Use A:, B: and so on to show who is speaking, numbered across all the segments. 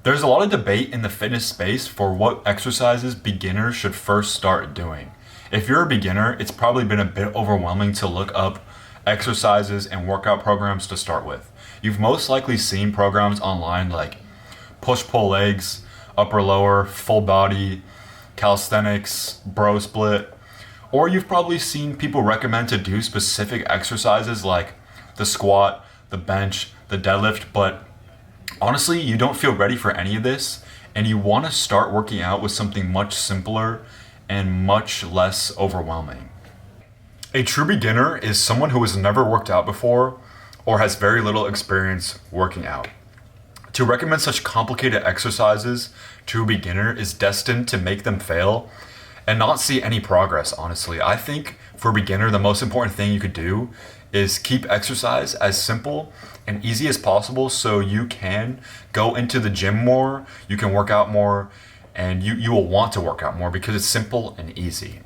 A: There's a lot of debate in the fitness space for what exercises beginners should first start doing. If you're a beginner, it's probably been a bit overwhelming to look up exercises and workout programs to start with. You've most likely seen programs online like push pull legs, upper lower, full body, calisthenics, bro split, or you've probably seen people recommend to do specific exercises like the squat, the bench, the deadlift, but honestly, you don't feel ready for any of this and you want to start working out with something much simpler and much less overwhelming. A true beginner is someone who has never worked out before or has very little experience working out. To recommend such complicated exercises to a beginner is destined to make them fail and not see any progress, honestly. I think for a beginner, the most important thing you could do is keep exercise as simple and easy as possible so you can go into the gym more, you can work out more, and you will want to work out more because it's simple and easy.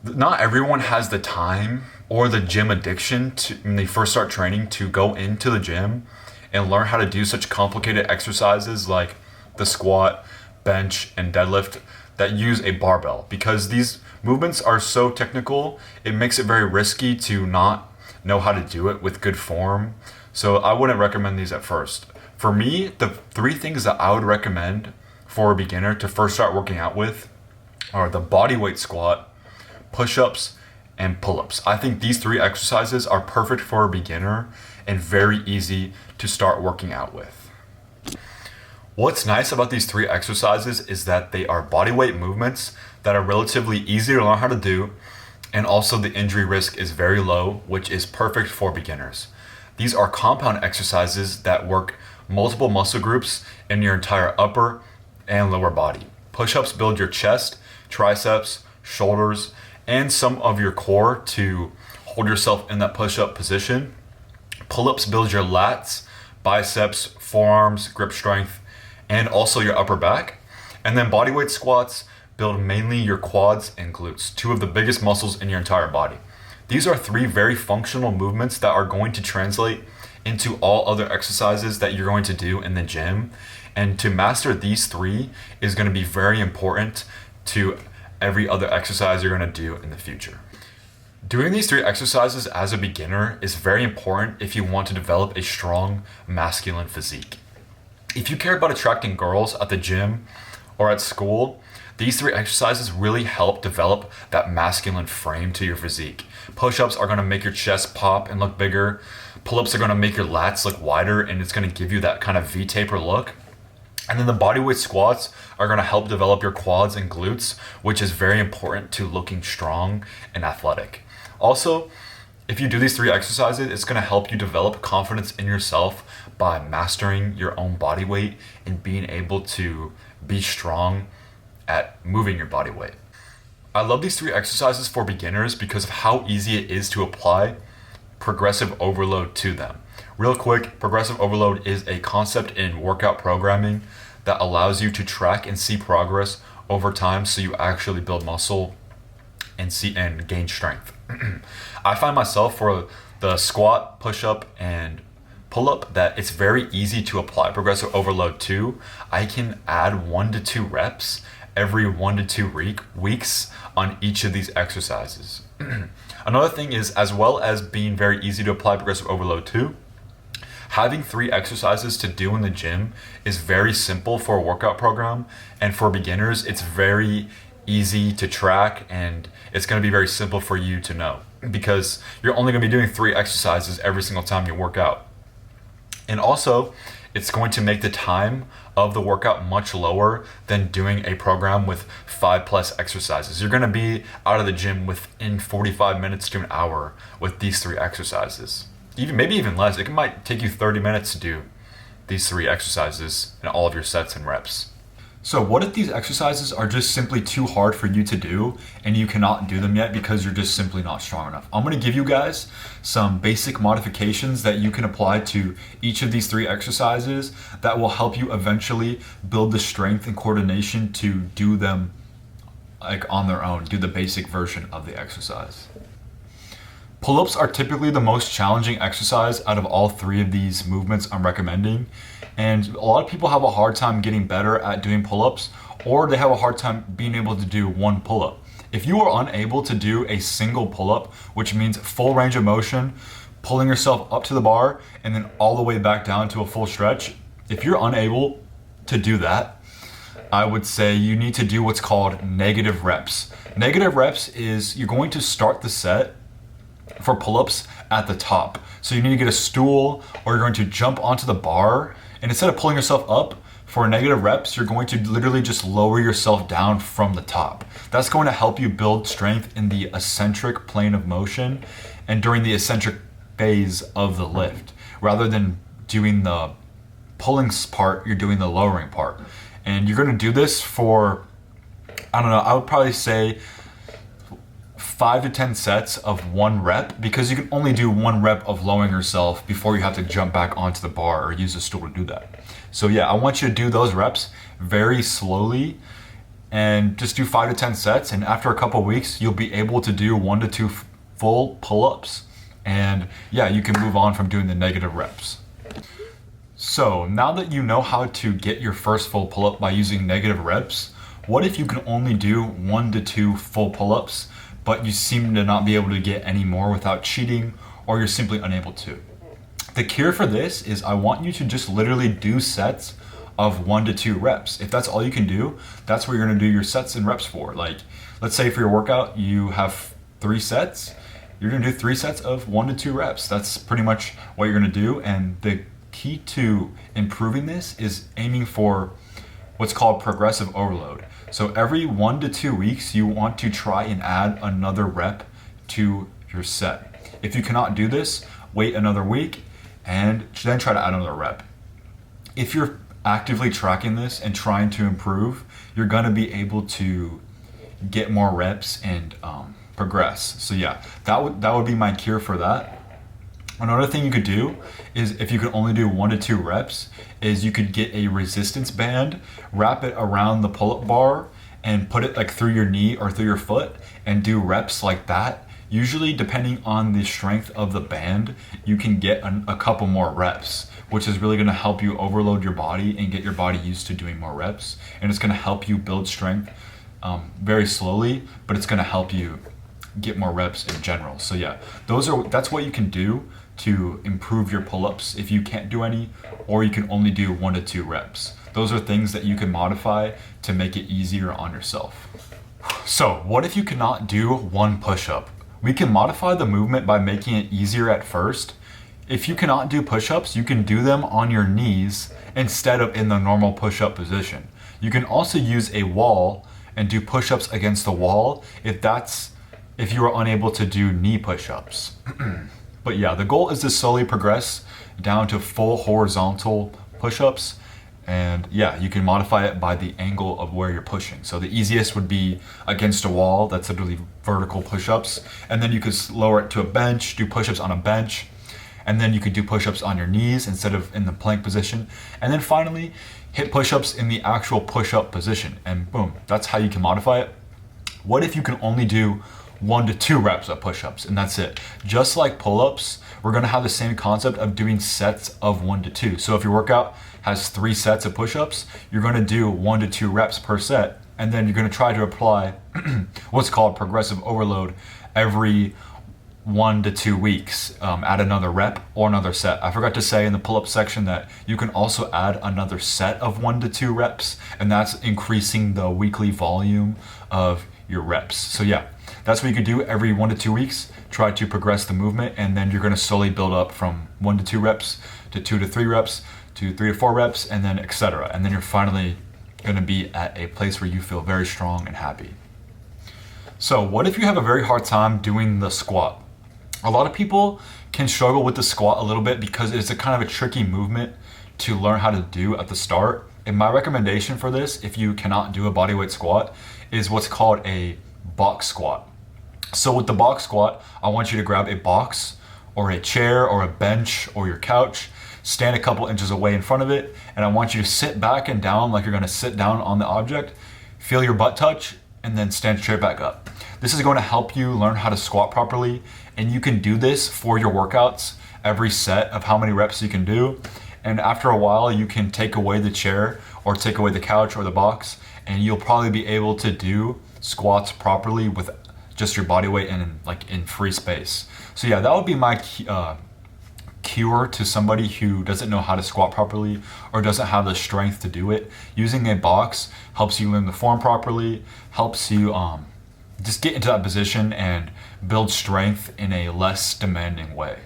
A: Not everyone has the time or the gym addiction to, when they first start training, to go into the gym and learn how to do such complicated exercises like the squat, bench, and deadlift that use a barbell. Because these movements are so technical, it makes it very risky to not know how to do it with good form. So I wouldn't recommend these at first. For me, the three things that I would recommend for a beginner to first start working out with are the bodyweight squat, push-ups, and pull-ups. I think these three exercises are perfect for a beginner and very easy to start working out with. What's nice about these three exercises is that they are bodyweight movements that are relatively easy to learn how to do, and also the injury risk is very low, which is perfect for beginners. These are compound exercises that work multiple muscle groups in your entire upper and lower body. Push-ups build your chest, triceps, shoulders, and some of your core to hold yourself in that push-up position. Pull-ups build your lats, biceps, forearms, grip strength, and also your upper back. And then bodyweight squats build mainly your quads and glutes, two of the biggest muscles in your entire body. These are three very functional movements that are going to translate into all other exercises that you're going to do in the gym. And to master these three is going to be very important to every other exercise you're going to do in the future. Doing these three exercises as a beginner is very important if you want to develop a strong masculine physique. If you care about attracting girls at the gym or at school, these three exercises really help develop that masculine frame to your physique. Push-ups are going to make your chest pop and look bigger. Pull-ups are going to make your lats look wider, and it's going to give you that kind of V-taper look. And then the bodyweight squats are going to help develop your quads and glutes, which is very important to looking strong and athletic. Also, if you do these three exercises, it's going to help you develop confidence in yourself by mastering your own body weight and being able to be strong at moving your body weight. I love these three exercises for beginners because of how easy it is to apply progressive overload to them. Real quick, progressive overload is a concept in workout programming that allows you to track and see progress over time so you actually build muscle and gain strength. I find myself for the squat, push-up, and pull-up that it's very easy to apply progressive overload to. I can add 1 to 2 reps every 1 to 2 weeks on each of these exercises. Another thing is, as well as being very easy to apply progressive overload to, having 3 exercises to do in the gym is very simple for a workout program, and for beginners, it's very easy to track, and it's going to be very simple for you to know because you're only going to be doing 3 exercises every single time you work out. And also, it's going to make the time of the workout much lower than doing a program with 5+ exercises. You're going to be out of the gym within 45 minutes to an hour with these 3 exercises. Maybe even less. It might take you 30 minutes to do these 3 exercises in all of your sets and reps. So what if these exercises are just simply too hard for you to do and you cannot do them yet because you're just simply not strong enough? I'm going to give you guys some basic modifications that you can apply to each of these 3 exercises that will help you eventually build the strength and coordination to do them like on their own, do the basic version of the exercise. Pull-ups are typically the most challenging exercise out of all three of these movements I'm recommending. And a lot of people have a hard time getting better at doing pull-ups, or they have a hard time being able to do one pull-up. If you are unable to do a single pull-up, which means full range of motion, pulling yourself up to the bar and then all the way back down to a full stretch, if you're unable to do that, I would say you need to do what's called negative reps. Negative reps is you're going to start the set for pull-ups at the top. So you need to get a stool, or you're going to jump onto the bar, and instead of pulling yourself up for negative reps, you're going to literally just lower yourself down from the top. That's going to help you build strength in the eccentric plane of motion and during the eccentric phase of the lift. Rather than doing the pulling part, you're doing the lowering part. And you're going to do this for, I don't know, I would probably say 5 to 10 sets of 1 rep, because you can only do 1 rep of lowering yourself before you have to jump back onto the bar or use a stool to do that. So yeah, I want you to do those reps very slowly and just do 5 to 10 sets. And after a couple of weeks, you'll be able to do 1 to 2 full pull-ups. And yeah, you can move on from doing the negative reps. So now that you know how to get your first full pull-up by using negative reps, what if you can only do 1 to 2 full pull-ups, but you seem to not be able to get any more without cheating, or you're simply unable to? The cure for this is I want you to just literally do sets of 1 to 2 reps. If that's all you can do, that's what you're gonna do your sets and reps for. Like, let's say for your workout, you have 3 sets, you're gonna do 3 sets of 1 to 2 reps. That's pretty much what you're gonna do. And the key to improving this is aiming for what's called progressive overload. So every 1 to 2 weeks, you want to try and add another rep to your set. If you cannot do this, wait another week and then try to add another rep. If you're actively tracking this and trying to improve, you're gonna be able to get more reps and progress. So yeah, that would be my cure for that. Another thing you could do is, if you could only do 1 to 2 reps, is you could get a resistance band, wrap it around the pull-up bar, and put it like through your knee or through your foot and do reps like that. Usually, depending on the strength of the band, you can get a couple more reps, which is really gonna help you overload your body and get your body used to doing more reps. And it's gonna help you build strength very slowly, but it's gonna help you get more reps in general. So yeah, that's what you can do to improve your pull-ups if you can't do any, or you can only do 1 to 2 reps. Those are things that you can modify to make it easier on yourself. So what if you cannot do 1 push-up? We can modify the movement by making it easier at first. If you cannot do push-ups, you can do them on your knees instead of in the normal push-up position. You can also use a wall and do push-ups against the wall if you are unable to do knee push-ups. But yeah, the goal is to slowly progress down to full horizontal push-ups. And yeah, you can modify it by the angle of where you're pushing. So the easiest would be against a wall, that's literally vertical push-ups. And then you could lower it to a bench, do push-ups on a bench. And then you could do push-ups on your knees instead of in the plank position. And then finally, hit push-ups in the actual push-up position. And boom, that's how you can modify it. What if you can only do 1 to 2 reps of push-ups, and that's it? Just like pull-ups, we're gonna have the same concept of doing sets of 1 to 2. So if your workout has 3 sets of push-ups, you're gonna do 1 to 2 reps per set, and then you're gonna try to apply what's called progressive overload every 1 to 2 weeks. Add another rep or another set. I forgot to say in the pull-up section that you can also add another set of 1 to 2 reps, and that's increasing the weekly volume of your reps. So yeah, that's what you could do every 1 to 2 weeks. Try to progress the movement, and then you're gonna slowly build up from 1 to 2 reps to 2 to 3 reps to 3 to 4 reps, and then etc. And then you're finally gonna be at a place where you feel very strong and happy. So what if you have a very hard time doing the squat? A lot of people can struggle with the squat a little bit because it's a kind of a tricky movement to learn how to do at the start. And my recommendation for this, if you cannot do a bodyweight squat, is what's called a box squat. So with the box squat, I want you to grab a box or a chair or a bench or your couch, stand a couple inches away in front of it, and I want you to sit back and down like you're gonna sit down on the object, feel your butt touch, and then stand straight back up. This is going to help you learn how to squat properly and you can do this for your workouts, every set of how many reps you can do. And after a while, you can take away the chair or take away the couch or the box, and you'll probably be able to do squats properly with just your body weight and in free space. So yeah, that would be my cure to somebody who doesn't know how to squat properly or doesn't have the strength to do it. Using a box helps you learn the form properly, helps you just get into that position and build strength in a less demanding way.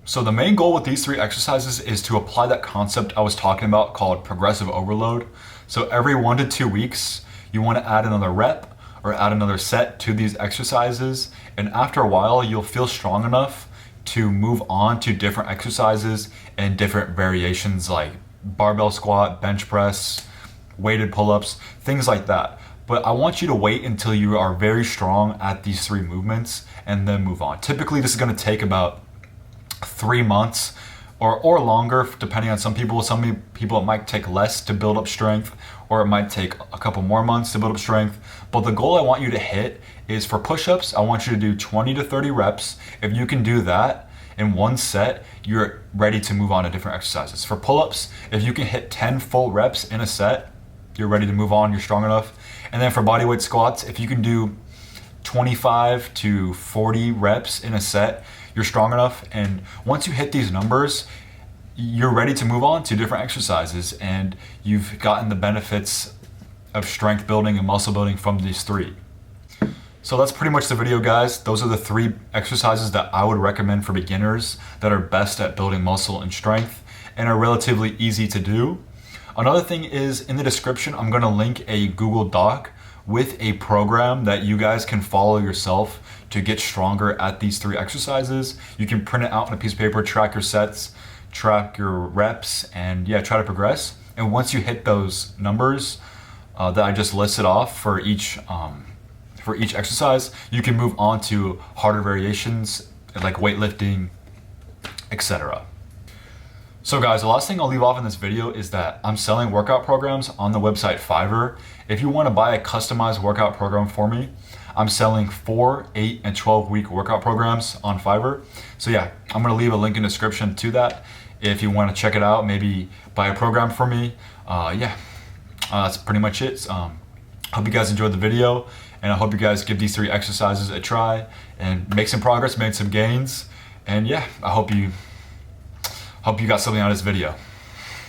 A: So the main goal with these 3 exercises is to apply that concept I was talking about called progressive overload. So every 1 to 2 weeks, you want to add another rep or add another set to these exercises. And after a while, you'll feel strong enough to move on to different exercises and different variations like barbell squat, bench press, weighted pull-ups, things like that. But I want you to wait until you are very strong at these 3 movements and then move on. Typically, this is going to take about 3 months or longer, depending on some people. Some people it might take less to build up strength, or it might take a couple more months to build up strength. But the goal I want you to hit is for push-ups, I want you to do 20 to 30 reps. If you can do that in one set, you're ready to move on to different exercises. For pull-ups, if you can hit 10 full reps in a set, you're ready to move on, you're strong enough. And then for bodyweight squats, if you can do 25 to 40 reps in a set, you're strong enough. And once you hit these numbers, you're ready to move on to different exercises, and you've gotten the benefits of strength building and muscle building from these 3. So that's pretty much the video, guys. Those are the 3 exercises that I would recommend for beginners that are best at building muscle and strength and are relatively easy to do. Another thing is, in the description, I'm going to link a Google Doc with a program that you guys can follow yourself to get stronger at these 3 exercises. You can print it out on a piece of paper, track your sets, track your reps, and yeah, try to progress. And once you hit those numbers that I just listed off for each exercise, you can move on to harder variations like weightlifting, etc. So guys, the last thing I'll leave off in this video is that I'm selling workout programs on the website Fiverr. If you want to buy a customized workout program for me, I'm selling 4, 8, and 12 week workout programs on Fiverr. So yeah, I'm going to leave a link in the description to that if you want to check it out, maybe buy a program for me. That's pretty much it. Hope you guys enjoyed the video, and I hope you guys give these 3 exercises a try and make some progress, make some gains. And yeah, I hope you got something out of this video.